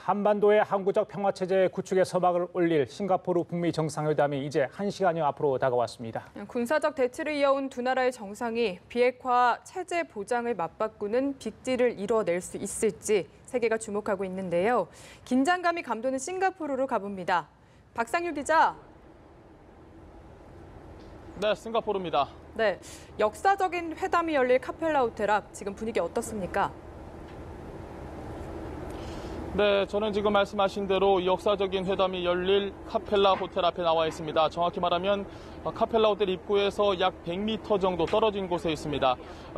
한반도의 항구적 평화체제 구축에 서막을 올릴 싱가포르 북미 정상회담이 이제 1시간여 앞으로 다가왔습니다. 군사적 대치를 이어온 두 나라의 정상이 비핵화 체제 보장을 맞바꾸는 빅딜을 이뤄낼 수 있을지 세계가 주목하고 있는데요. 긴장감이 감도는 싱가포르로 가봅니다. 박상유 기자. 네, 싱가포르입니다. 네, 역사적인 회담이 열릴 카펠라 호텔 앞 지금 분위기 어떻습니까? 네, 저는 지금 말씀하신 대로 역사적인 회담이 열릴 카펠라 호텔 앞에 나와 있습니다. 정확히 말하면 카펠라 호텔 입구에서 약 100m 정도 떨어진 곳에 있습니다.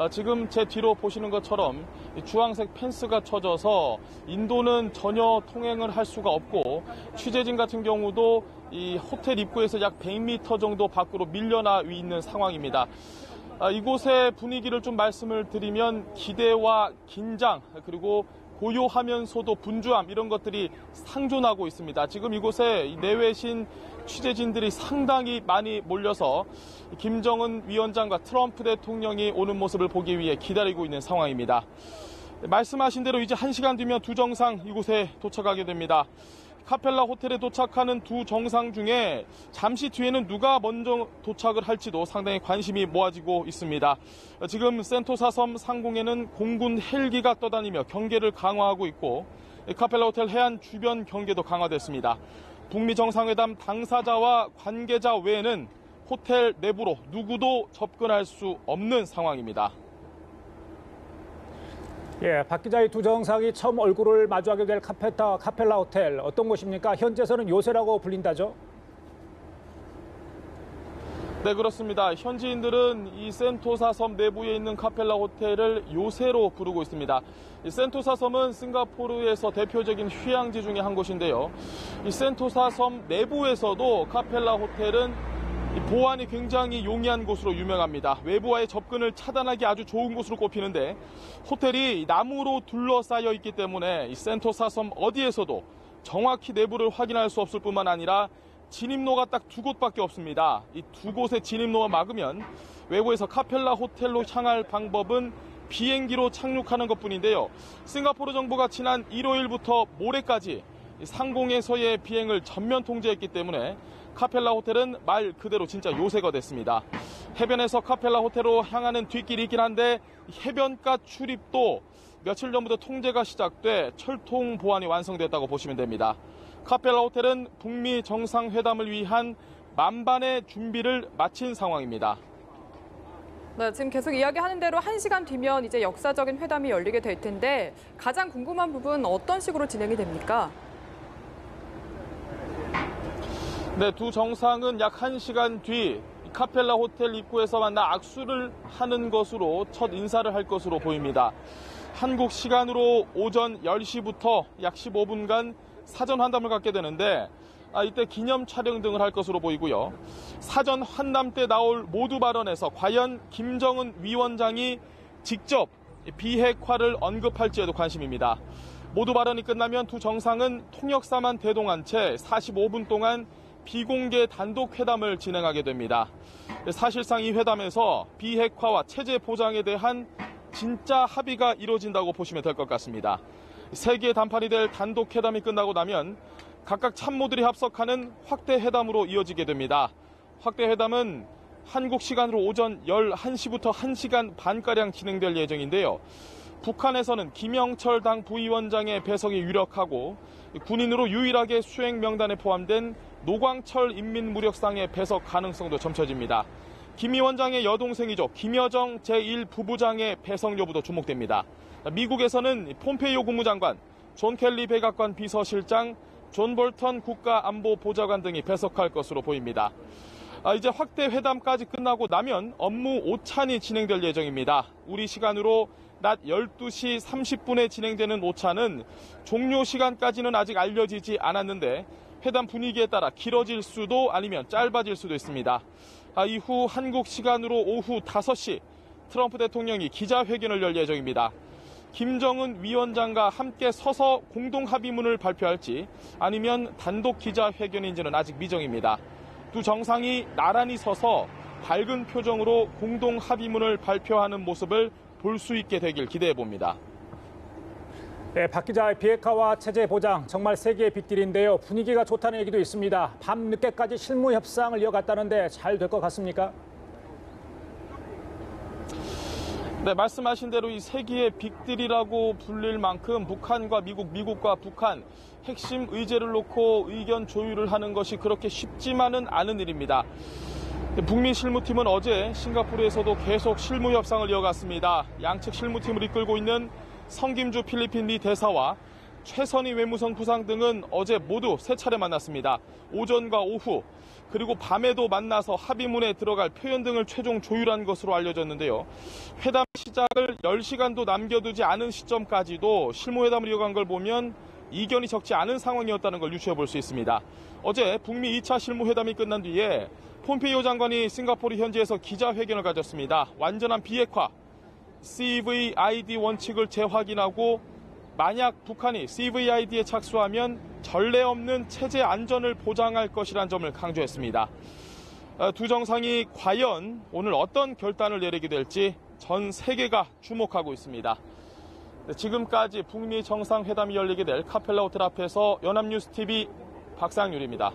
지금 제 뒤로 보시는 것처럼 주황색 펜스가 쳐져서 인도는 전혀 통행을 할 수가 없고 취재진 같은 경우도 이 호텔 입구에서 약 100m 정도 밖으로 밀려나 있는 상황입니다. 이곳의 분위기를 좀 말씀을 드리면 기대와 긴장 그리고 고요하면서도 분주함 이런 것들이 상존하고 있습니다. 지금 이곳에 내외신 취재진들이 상당히 많이 몰려서 김정은 위원장과 트럼프 대통령이 오는 모습을 보기 위해 기다리고 있는 상황입니다. 말씀하신 대로 이제 1시간 뒤면 두 정상 이곳에 도착하게 됩니다. 카펠라 호텔에 도착하는 두 정상 중에 잠시 뒤에는 누가 먼저 도착을 할지도 상당히 관심이 모아지고 있습니다. 지금 센토사 섬 상공에는 공군 헬기가 떠다니며 경계를 강화하고 있고 카펠라 호텔 해안 주변 경계도 강화됐습니다. 북미 정상회담 당사자와 관계자 외에는 호텔 내부로 누구도 접근할 수 없는 상황입니다. 예, 박 기자의 두 정상이 처음 얼굴을 마주하게 될 카펠라 호텔 어떤 곳입니까? 현지에서는 요새라고 불린다죠? 네, 그렇습니다. 현지인들은 이 센토사 섬 내부에 있는 카펠라 호텔을 요새로 부르고 있습니다. 이 센토사 섬은 싱가포르에서 대표적인 휴양지 중에 한 곳인데요. 이 센토사 섬 내부에서도 카펠라 호텔은 보안이 굉장히 용이한 곳으로 유명합니다. 외부와의 접근을 차단하기 아주 좋은 곳으로 꼽히는데 호텔이 나무로 둘러싸여 있기 때문에 이 센토사 섬 어디에서도 정확히 내부를 확인할 수 없을 뿐만 아니라 진입로가 딱 두 곳밖에 없습니다. 이 두 곳의 진입로만 막으면 외부에서 카펠라 호텔로 향할 방법은 비행기로 착륙하는 것뿐인데요. 싱가포르 정부가 지난 일요일부터 모레까지 상공에서의 비행을 전면 통제했기 때문에 카펠라 호텔은 말 그대로 진짜 요새가 됐습니다. 해변에서 카펠라 호텔로 향하는 뒷길이 있긴 한데 해변가 출입도 며칠 전부터 통제가 시작돼 철통 보안이 완성됐다고 보시면 됩니다. 카펠라 호텔은 북미 정상회담을 위한 만반의 준비를 마친 상황입니다. 네, 지금 계속 이야기하는 대로 1시간 뒤면 이제 역사적인 회담이 열리게 될 텐데 가장 궁금한 부분 어떤 식으로 진행이 됩니까? 네, 두 정상은 약 1시간 뒤 카펠라 호텔 입구에서 만나 악수를 하는 것으로 첫 인사를 할 것으로 보입니다. 한국 시간으로 오전 10시부터 약 15분간 사전 환담을 갖게 되는데 이때 기념 촬영 등을 할 것으로 보이고요. 사전 환담 때 나올 모두 발언에서 과연 김정은 위원장이 직접 비핵화를 언급할지에도 관심입니다. 모두 발언이 끝나면 두 정상은 통역사만 대동한 채 45분 동안 비공개 단독 회담을 진행하게 됩니다. 사실상 이 회담에서 비핵화와 체제 보장에 대한 진짜 합의가 이루어진다고 보시면 될 것 같습니다. 세계의 단판이 될 단독 회담이 끝나고 나면 각각 참모들이 합석하는 확대 회담으로 이어지게 됩니다. 확대 회담은 한국 시간으로 오전 11시부터 1시간 반가량 진행될 예정인데요. 북한에서는 김영철 당 부위원장의 배석이 유력하고 군인으로 유일하게 수행 명단에 포함된 노광철 인민무력상의 배석 가능성도 점쳐집니다. 김 위원장의 여동생이죠. 김여정 제1부부장의 배석 여부도 주목됩니다. 미국에서는 폼페이오 국무장관, 존 켈리 백악관 비서실장, 존 볼턴 국가안보보좌관 등이 배석할 것으로 보입니다. 이제 확대 회담까지 끝나고 나면 업무 오찬이 진행될 예정입니다. 우리 시간으로 낮 12시 30분에 진행되는 오찬은 종료 시간까지는 아직 알려지지 않았는데 회담 분위기에 따라 길어질 수도 아니면 짧아질 수도 있습니다. 이후 한국 시간으로 오후 5시 트럼프 대통령이 기자회견을 열 예정입니다. 김정은 위원장과 함께 서서 공동 합의문을 발표할지 아니면 단독 기자회견인지는 아직 미정입니다. 두 정상이 나란히 서서 밝은 표정으로 공동 합의문을 발표하는 모습을 볼 수 있게 되길 기대해 봅니다. 네, 박 기자, 비핵화와 체제 보장 정말 세계의 빅딜인데요. 분위기가 좋다는 얘기도 있습니다. 밤 늦게까지 실무 협상을 이어갔다는데 잘 될 것 같습니까? 네, 말씀하신 대로 이 세계의 빅딜이라고 불릴 만큼 북한과 미국과 북한 핵심 의제를 놓고 의견 조율을 하는 것이 그렇게 쉽지만은 않은 일입니다. 북미 실무팀은 어제 싱가포르에서도 계속 실무 협상을 이어갔습니다. 양측 실무팀을 이끌고 있는 성김주 필리핀 미 대사와 최선희 외무성 부상 등은 어제 모두 3차례 만났습니다. 오전과 오후 그리고 밤에도 만나서 합의문에 들어갈 표현 등을 최종 조율한 것으로 알려졌는데요. 회담 시작을 10시간도 남겨두지 않은 시점까지도 실무회담을 이어간 걸 보면 이견이 적지 않은 상황이었다는 걸 유추해 볼 수 있습니다. 어제 북미 2차 실무회담이 끝난 뒤에 폼페이오 장관이 싱가포르 현지에서 기자회견을 가졌습니다. 완전한 비핵화, CVID 원칙을 재확인하고 만약 북한이 CVID에 착수하면 전례 없는 체제 안전을 보장할 것이라는 점을 강조했습니다. 두 정상이 과연 오늘 어떤 결단을 내리게 될지 전 세계가 주목하고 있습니다. 지금까지 북미 정상회담이 열리게 될 카펠라 호텔 앞에서 연합뉴스TV 박상률입니다.